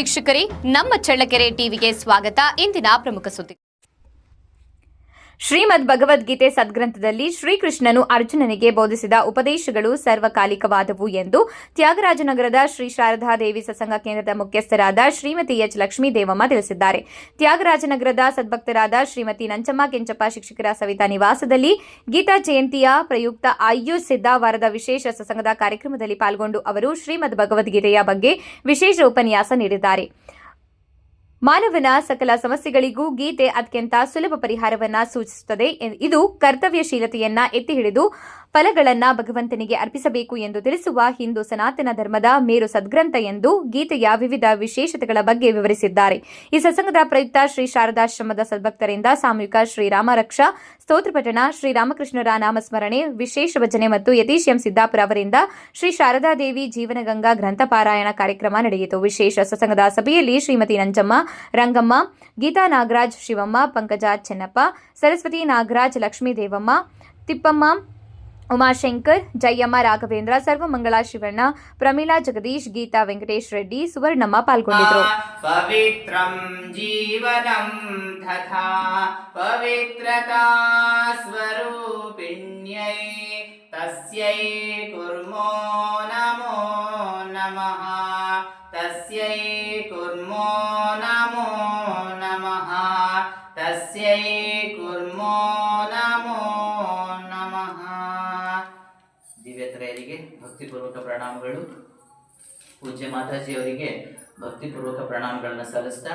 ವೀಕ್ಷಕರೇ, ನಮ್ಮ ಚಳ್ಳಕೆರೆ ಟಿವಿಗೆ ಸ್ವಾಗತ. ಇಂದಿನ ಪ್ರಮುಖ ಸುದ್ದಿ. ಶ್ರೀಮದ್ ಭಗವದ್ಗೀತೆ ಸದ್ಗ್ರಂಥದಲ್ಲಿ ಶ್ರೀಕೃಷ್ಣನು ಅರ್ಜುನನಿಗೆ ಬೋಧಿಸಿದ ಉಪದೇಶಗಳು ಸರ್ವಕಾಲಿಕವಾದವು ಎಂದು ತ್ಯಾಗರಾಜನಗರದ ಶ್ರೀ ಶಾರದಾದೇವಿ ಸತ್ಸಂಗ ಕೇಂದ್ರದ ಮುಖ್ಯಸ್ಥರಾದ ಶ್ರೀಮತಿ ಎಚ್ ಲಕ್ಷ್ಮೀದೇವಮ್ಮ ತಿಳಿಸಿದ್ದಾರೆ. ತ್ಯಾಗರಾಜನಗರದ ಸದ್ಭಕ್ತರಾದ ಶ್ರೀಮತಿ ನಂಚಮ್ಮ ಕೆಂಚಪ್ಪ ಶಿಕ್ಷಕರ ಸವಿತಾ ನಿವಾಸದಲ್ಲಿ ಗೀತಾ ಜಯಂತಿಯ ಪ್ರಯುಕ್ತ ಆಯೋಜಿಸಿದ್ದ ವಾರದ ವಿಶೇಷ ಸತ್ಸಂಗದ ಕಾರ್ಯಕ್ರಮದಲ್ಲಿ ಪಾಲ್ಗೊಂಡು ಅವರು ಶ್ರೀಮದ್ ಭಗವದ್ಗೀತೆಯ ಬಗ್ಗೆ ವಿಶೇಷ ಉಪನ್ಯಾಸ ನೀಡಿದ್ದಾರೆ. ಮಾನವನ ಸಕಲ ಸಮಸ್ಯೆಗಳಿಗೂ ಗೀತೆ ಅತ್ಯಂತ ಸುಲಭ ಪರಿಹಾರವನ್ನ ಸೂಚಿಸುತ್ತದೆ. ಇದು ಕರ್ತವ್ಯಶೀಲತೆಯನ್ನ ಎತ್ತಿ ಹಿಡಿದು ಫಲಗಳನ್ನ ಭಗವಂತನಿಗೆ ಅರ್ಪಿಸಬೇಕು ಎಂದು ತಿಳಿಸುವ ಹಿಂದೂ ಸನಾತನ ಧರ್ಮದ ಮೇರು ಸದ್ಗ್ರಂಥ ಎಂದು ಗೀತೆಯ ವಿವಿಧ ವಿಶೇಷತೆಗಳ ಬಗ್ಗೆ ವಿವರಿಸಿದ್ದಾರೆ. ಈ ಸತ್ಸಂಗದ ಪ್ರಯುಕ್ತ ಶ್ರೀ ಶಾರದಾಶ್ರಮದ ಸದ್ಭಕ್ತರಿಂದ ಸಾಮೂಹಿಕ ಶ್ರೀರಾಮ ರಕ್ಷಾ ಸ್ತೋತ್ರ ಪಠಣ, ಶ್ರೀರಾಮಕೃಷ್ಣರ ನಾಮಸ್ಮರಣೆ, ವಿಶೇಷ ಭಜನೆ ಮತ್ತು ಯತೀಶ್ ಎಂ ಸಿದ್ದಾಪುರ ಅವರಿಂದ ಶ್ರೀ ಶಾರದಾದೇವಿ ಜೀವನಗಂಗಾ ಗ್ರಂಥ ಪಾರಾಯಣ ಕಾರ್ಯಕ್ರಮ ನಡೆಯಿತು. ವಿಶೇಷ ಸತ್ಸಂಗದ ಸಭೆಯಲ್ಲಿ ಶ್ರೀಮತಿ ನಂಜಮ್ಮ, ರಂಗಮ್ಮ, ಗೀತಾ ನಾಗರಾಜ್, ಶಿವಮ್ಮ, ಪಂಕಜ ಚೆನ್ನಪ್ಪ, ಸರಸ್ವತಿ ನಾಗರಾಜ್, ಲಕ್ಷ್ಮೀದೇವಮ್ಮ, ತಿಪ್ಪಮ್ಮ, ಉಮಾಶಂಕರ್, ಜಯಮ್ಮ, ರಾಘವೇಂದ್ರ, ಸರ್ವಮಂಗಳ ಶಿವಣ್ಣ, ಪ್ರಮೀಳಾ ಜಗದೀಶ್, ಗೀತಾ ವೆಂಕಟೇಶ್ ರೆಡ್ಡಿ, ಸುವರ್ಣಮ್ಮ ಪಾಲ್ಗೊಂಡಿದ್ದರು. ಪವಿತ್ರಂ ಜೀವನಂ ತಥಾ ಪವಿತ್ರತಾ ಸ್ವರೂಪಿಣ್ಯೈ ತಸ್ಯೈ ಕುರ್ಮೋ ನಮೋ ನಮಃ ತಸ್ಯೈ ಕುರ್ಮೋ ನಮೋ ನಮಃ ತಸ್ಯೈ ಕುರ್ಮೋ ನಮೋ ನಮಃ. ದಿವ್ಯತ್ರಯರಿಗೆ ಭಕ್ತಿಪೂರ್ವಕ ಪ್ರಣಾಮಗಳು. ಪೂಜ್ಯ ಮಾತಾಜಿಯವರಿಗೆ ಭಕ್ತಿಪೂರ್ವಕ ಪ್ರಣಾಮಗಳನ್ನ ಸಲ್ಲಿಸ್ತಾ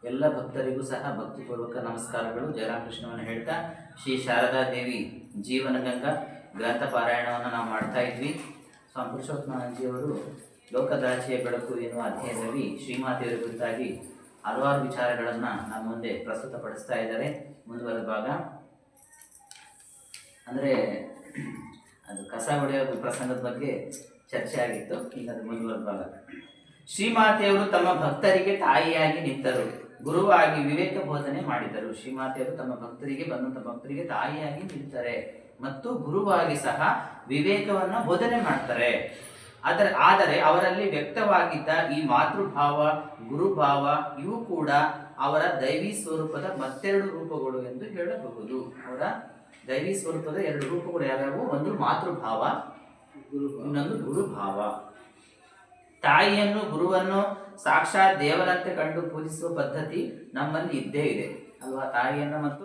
ಎಲ್ಲ ಭಕ್ತರಿಗೂ ಸಹ ಭಕ್ತಿಪೂರ್ವಕ ನಮಸ್ಕಾರಗಳು, ಜಯರಾಮಕೃಷ್ಣವನ್ನು ಹೇಳ್ತಾ ಶ್ರೀ ಶಾರದಾ ದೇವಿ ಜೀವನಗಂಗಾ ಗ್ರಂಥ ಪಾರಾಯಣವನ್ನು ನಾವು ಮಾಡ್ತಾ ಇದ್ವಿ. ಸ್ವಾಮಿ ಪುರುಷೋತ್ತಮಾನಂದಜಿಯವರು ಲೋಕದಾಚಿಯ ಬೆಳಕು ಎನ್ನುವ ಅಧ್ಯಾಯದಲ್ಲಿ ಶ್ರೀಮಾತೆಯವರ ಕುರಿತಾಗಿ ಹಲವಾರು ವಿಚಾರಗಳನ್ನು ನಮ್ಮ ಮುಂದೆ ಪ್ರಸ್ತುತಪಡಿಸ್ತಾ ಇದ್ದಾರೆ. ಮುಂದುವರೆದ ಭಾಗ ಅಂದರೆ ಅದು ಕಸ ಹೊಡೆಯೋದು ಪ್ರಸಂಗದ ಬಗ್ಗೆ ಚರ್ಚೆ ಆಗಿತ್ತು. ಈಗ ಅದು ಮುಂದುವರೆದ ಭಾಗ. ಶ್ರೀಮಾತೆಯವರು ತಮ್ಮ ಭಕ್ತರಿಗೆ ತಾಯಿಯಾಗಿ ನಿಂತರು, ಗುರುವಾಗಿ ವಿವೇಕ ಬೋಧನೆ ಮಾಡಿದರು. ಶ್ರೀಮಾತೆಯವರು ತಮ್ಮ ಭಕ್ತರಿಗೆ ಬಂದಂಥ ಭಕ್ತರಿಗೆ ತಾಯಿಯಾಗಿ ನಿಲ್ತಾರೆ ಮತ್ತು ಗುರುವಾಗಿ ಸಹ ವಿವೇಕವನ್ನು ಬೋಧನೆ ಮಾಡ್ತಾರೆ. ಆದರೆ ಅವರಲ್ಲಿ ವ್ಯಕ್ತವಾಗಿದ್ದ ಈ ಮಾತೃಭಾವ, ಗುರುಭಾವ ಇವು ಕೂಡ ಅವರ ದೈವಿ ಸ್ವರೂಪದ ಮತ್ತೆರಡು ರೂಪಗಳು ಎಂದು ಹೇಳಬಹುದು. ಅವರ ದೈವಿ ಸ್ವರೂಪದ ಎರಡು ರೂಪಗಳು ಯಾವ್ಯಾವು? ಒಂದು ಮಾತೃಭಾವ, ಇನ್ನೊಂದು ಗುರುಭಾವ. ತಾಯಿಯನ್ನು, ಗುರುವನ್ನು ಸಾಕ್ಷಾತ್ ದೇವರಂತೆ ಕಂಡು ಪೂಜಿಸುವ ಪದ್ಧತಿ ನಮ್ಮಲ್ಲಿ ಇದ್ದೇ ಇದೆ ಅಲ್ವಾ? ತಾಯಿಯನ್ನು ಮತ್ತು